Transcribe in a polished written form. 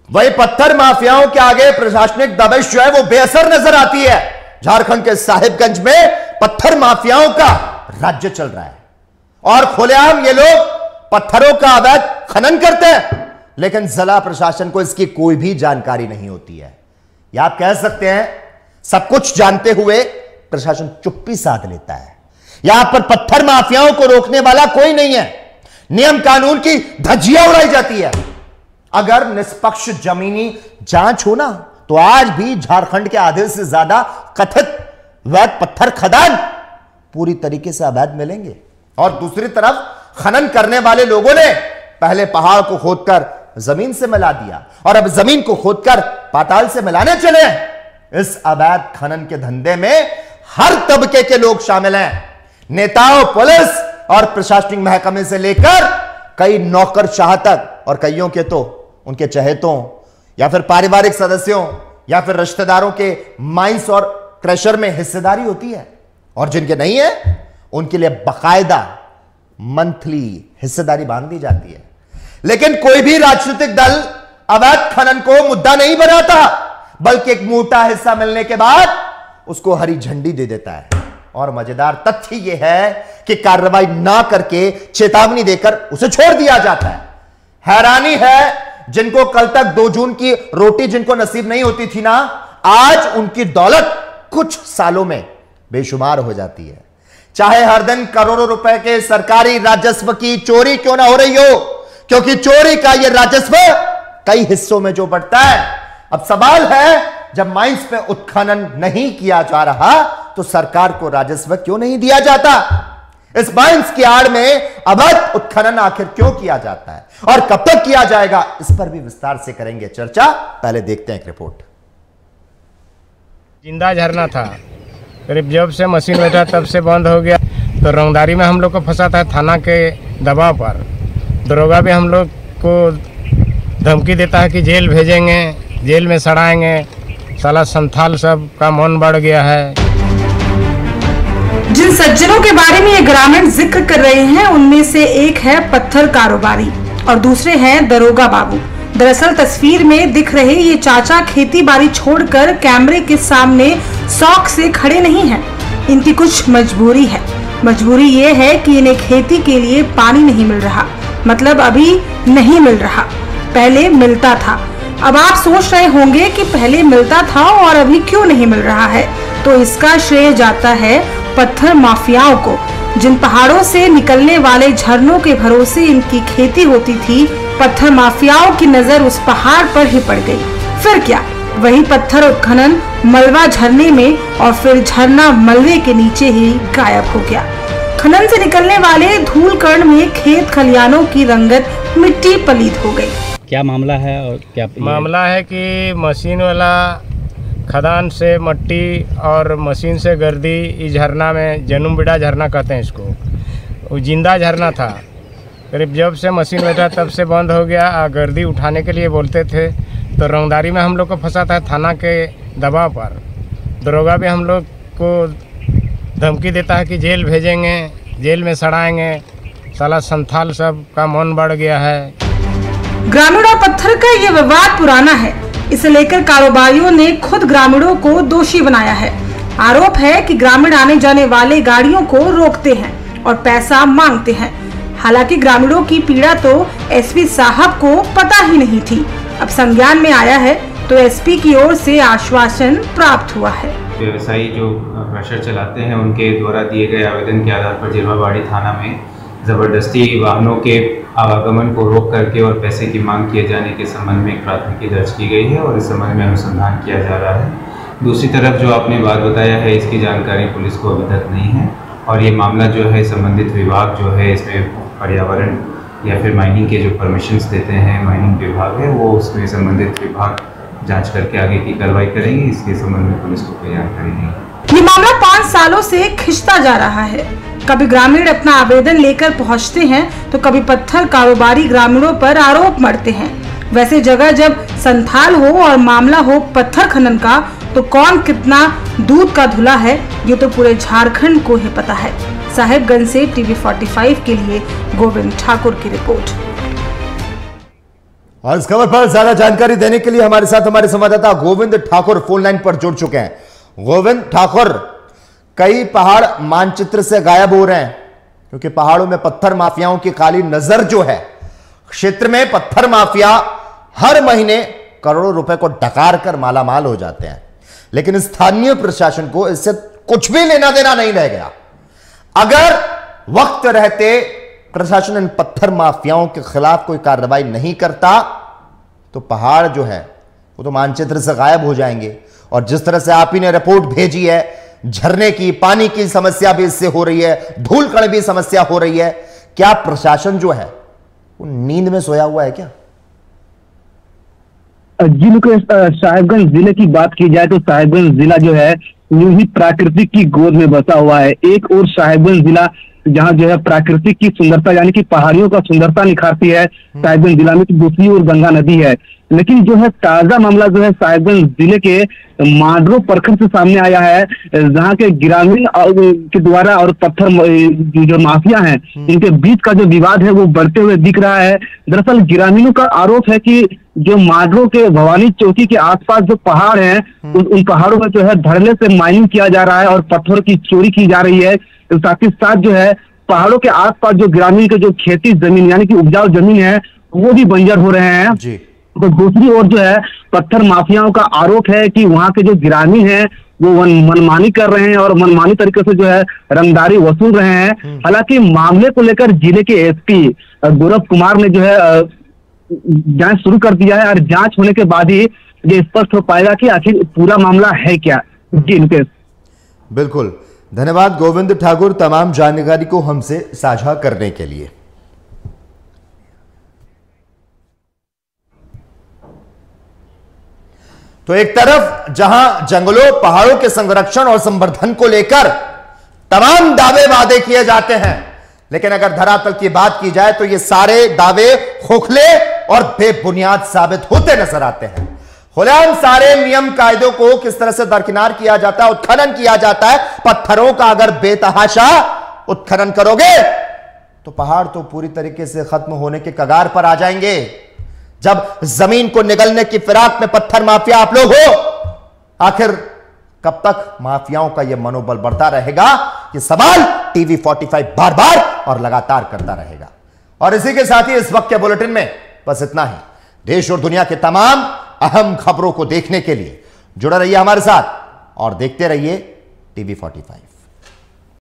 वही पत्थर माफियाओं के आगे प्रशासनिक दबिश जो है वो बेअसर नजर आती है। झारखंड के साहिबगंज में पत्थर माफियाओं का राज्य चल रहा है और खुलेआम ये लोग पत्थरों का अवैध खनन करते हैं, लेकिन जिला प्रशासन को इसकी कोई भी जानकारी नहीं होती है। या आप कह सकते हैं सब कुछ जानते हुए प्रशासन चुप्पी साध लेता है। यहां पर पत्थर माफियाओं को रोकने वाला कोई नहीं है। नियम कानून की धज्जियां उड़ाई जाती है। अगर निष्पक्ष जमीनी जांच हो ना तो आज भी झारखंड के आधे से ज्यादा कथित अवैध पत्थर खदान पूरी तरीके से अवैध मिलेंगे। और दूसरी तरफ खनन करने वाले लोगों ने पहले पहाड़ को खोदकर जमीन से मिला दिया और अब जमीन को खोदकर पाताल से मिलाने चले। इस अवैध खनन के धंधे में हर तबके के लोग शामिल हैं। नेताओं, पुलिस और प्रशासनिक महकमे से लेकर कई नौकरशाह तक, और कईयों के तो उनके चहेतों या फिर पारिवारिक सदस्यों या फिर रिश्तेदारों के माइंस और क्रशर में हिस्सेदारी होती है। और जिनके नहीं है उनके लिए बाकायदा मंथली हिस्सेदारी बांध दी जाती है। लेकिन कोई भी राजनीतिक दल अवैध खनन को मुद्दा नहीं बनाता, बल्कि एक मोटा हिस्सा मिलने के बाद उसको हरी झंडी दे देता है। और मजेदार तथ्य यह है कि कार्रवाई ना करके चेतावनी देकर उसे छोड़ दिया जाता है। हैरानी है, जिनको कल तक 2 जून की रोटी जिनको नसीब नहीं होती थी ना, आज उनकी दौलत कुछ सालों में बेशुमार हो जाती है। चाहे हर दिन करोड़ों रुपए के सरकारी राजस्व की चोरी क्यों ना हो रही हो, क्योंकि चोरी का यह राजस्व कई हिस्सों में जो बढ़ता है। अब सवाल है, जब माइंस पे उत्खनन नहीं किया जा रहा तो सरकार को राजस्व क्यों नहीं दिया जाता? इस माइंस की आड़ में अवैध उत्खनन आखिर क्यों किया जाता है और कब तक किया जाएगा, इस पर भी विस्तार से करेंगे चर्चा। पहले देखते हैं एक रिपोर्ट। जिंदा झरना था, करीब जब से मशीन बैठा तब से बंद हो गया। तो रंगदारी में हम लोग को फंसा था थाना के दबाव पर। दरोगा भी हम लोग को धमकी देता है कि जेल भेजेंगे, जेल में सड़ाएंगे। साला संथाल सब का मन बढ़ गया है। जिन सज्जनों के बारे में ये ग्रामीण जिक्र कर रहे हैं उनमें से एक है पत्थर कारोबारी और दूसरे हैं दरोगा बाबू। दरअसल तस्वीर में दिख रहे ये चाचा खेती बाड़ी छोड़कर कैमरे के सामने शौक से खड़े नहीं हैं। इनकी कुछ मजबूरी है। मजबूरी ये है कि इन्हें खेती के लिए पानी नहीं मिल रहा, मतलब अभी नहीं मिल रहा, पहले मिलता था। अब आप सोच रहे होंगे कि पहले मिलता था और अभी क्यों नहीं मिल रहा है, तो इसका श्रेय जाता है पत्थर माफियाओं को, जिन पहाड़ों से निकलने वाले झरनों के भरोसे इनकी खेती होती थी। पत्थर माफियाओं की नजर उस पहाड़ पर ही पड़ गई। फिर क्या, वही पत्थर उत्खनन मलबा झरने में और फिर झरना मलबे के नीचे ही गायब हो गया। खनन से निकलने वाले धूल कण में खेत खलियानों की रंगत मिट्टी पलीद हो गई। क्या मामला है? और क्या मामला है कि मशीन वाला खदान से मट्टी और मशीन से गर्दी इस झरना में, जनुमबिड़ा झरना कहते हैं इसको, वो जिंदा झरना था। करीब जब से मशीन बैठा तब से बंद हो गया। गर्दी उठाने के लिए बोलते थे तो रंगदारी में हम लोग को फंसा था थाना के दबाव पर। दरोगा भी हम लोग को धमकी देता है कि जेल भेजेंगे, जेल में सड़ाएंगे। साला संथाल सब का मन बढ़ गया है। ग्रामीण और पत्थर का ये विवाद पुराना है। इसे लेकर कारोबारियों ने खुद ग्रामीणों को दोषी बनाया है। आरोप है कि ग्रामीण आने जाने वाले गाड़ियों को रोकते हैं और पैसा मांगते हैं। हालांकि ग्रामीणों की पीड़ा तो एसपी साहब को पता ही नहीं थी। अब संज्ञान में आया है तो एसपी की ओर से आश्वासन प्राप्त हुआ है। व्यवसायी जो क्रशर चलाते हैं उनके द्वारा दिए गए आवेदन के आधार पर जिरवाबाड़ी थाना में ज़बरदस्ती वाहनों के आवागमन को रोक करके और पैसे की मांग किए जाने के संबंध में एक प्राथमिकी दर्ज की गई है और इस संबंध में अनुसंधान किया जा रहा है। दूसरी तरफ जो आपने बात बताया है, इसकी जानकारी पुलिस को अभी तक नहीं है और ये मामला जो है संबंधित विभाग जो है, इसमें पर्यावरण या फिर माइनिंग के जो परमिशंस देते हैं माइनिंग विभाग है, वो उसमें संबंधित विभाग जांच करके आगे की कार्रवाई करेंगे। इसके संबंध में पुलिस को कोई जानकारी नहीं है। ये मामला 5 सालों से खिंचता जा रहा है। कभी ग्रामीण अपना आवेदन लेकर पहुंचते हैं तो कभी पत्थर कारोबारी ग्रामीणों पर आरोप मढ़ते हैं। वैसे जगह जब संथाल हो और मामला हो पत्थर खनन का, तो कौन कितना दूध का धुला है ये तो पूरे झारखंड को ही पता है। साहिबगंज से टीवी 45 के लिए गोविंद ठाकुर की रिपोर्ट। और इस खबर पर ज्यादा जानकारी देने के लिए हमारे साथ हमारे संवाददाता गोविंद ठाकुर फोन लाइन पर जुड़ चुके हैं। गोविंद ठाकुर, कई पहाड़ मानचित्र से गायब हो रहे हैं क्योंकि पहाड़ों में पत्थर माफियाओं की काली नजर जो है। क्षेत्र में पत्थर माफिया हर महीने करोड़ों रुपए को डकार कर मालामाल हो जाते हैं, लेकिन स्थानीय प्रशासन को इससे कुछ भी लेना देना नहीं रह गया। अगर वक्त रहते प्रशासन इन पत्थर माफियाओं के खिलाफ कोई कार्रवाई नहीं करता तो पहाड़ जो है वो तो मानचित्र से गायब हो जाएंगे। और जिस तरह से आप ही ने रिपोर्ट भेजी है, झरने की, पानी की समस्या भी इससे हो रही है, धूल कण भी समस्या हो रही है। क्या प्रशासन जो है वो नींद में सोया हुआ है क्या? जी मुकेश, साहिबगंज जिले की बात की जाए तो साहिबगंज जिला जो है यूं ही प्राकृतिक की गोद में बसा हुआ है। एक और साहिबगंज जिला जहां जो है प्राकृतिक की सुंदरता यानी कि पहाड़ियों का सुंदरता निखारती है साहिबगंज जिला में, तो दूसरी ओर गंगा नदी है। लेकिन जो है ताजा मामला जो है साहिबगंज जिले के मांडरो प्रखंड से सामने आया है, जहां के ग्रामीण के द्वारा और पत्थर जो माफिया हैं इनके बीच का जो विवाद है वो बढ़ते हुए दिख रहा है। दरअसल ग्रामीणों का आरोप है कि जो मांडरो के भवानी चौकी के आसपास जो पहाड़ हैं उन पहाड़ों में जो है धड़ल्ले से माइनिंग किया जा रहा है और पत्थर की चोरी की जा रही है। साथ ही साथ जो है पहाड़ों के आसपास जो ग्रामीण के जो खेती जमीन यानी कि उपजाऊ जमीन है वो भी बंजर हो रहे हैं जी। तो दूसरी ओर जो है पत्थर माफियाओं का आरोप है कि वहां के जो ग्रामीण हैं वो मनमानी कर रहे हैं और मनमानी तरीके से जो है रंगदारी वसूल रहे हैं। हालांकि मामले को लेकर जिले के एसपी गौरव कुमार ने जो है जांच शुरू कर दिया है और जांच होने के बाद ही ये स्पष्ट हो पाएगा कि आखिर पूरा मामला है क्या। जी मुकेश। बिल्कुल, धन्यवाद गोविंद ठाकुर तमाम जानकारी को हमसे साझा करने के लिए। तो एक तरफ जहां जंगलों पहाड़ों के संरक्षण और संवर्धन को लेकर तमाम दावे वादे किए जाते हैं, लेकिन अगर धरातल की बात की जाए तो ये सारे दावे खोखले और बेबुनियाद साबित होते नजर आते हैं। खुलेआम सारे नियम कायदों को किस तरह से दरकिनार किया जाता है, उत्खनन किया जाता है। पत्थरों का अगर बेतहाशा उत्खनन करोगे तो पहाड़ तो पूरी तरीके से खत्म होने के कगार पर आ जाएंगे। जब जमीन को निगलने की फिराक में पत्थर माफिया आप लोग हो, आखिर कब तक माफियाओं का यह मनोबल बढ़ता रहेगा? यह सवाल टीवी 45 बार बार और लगातार करता रहेगा। और इसी के साथ ही इस वक्त के बुलेटिन में बस इतना ही। देश और दुनिया के तमाम अहम खबरों को देखने के लिए जुड़े रहिए हमारे साथ और देखते रहिए टीवी 45।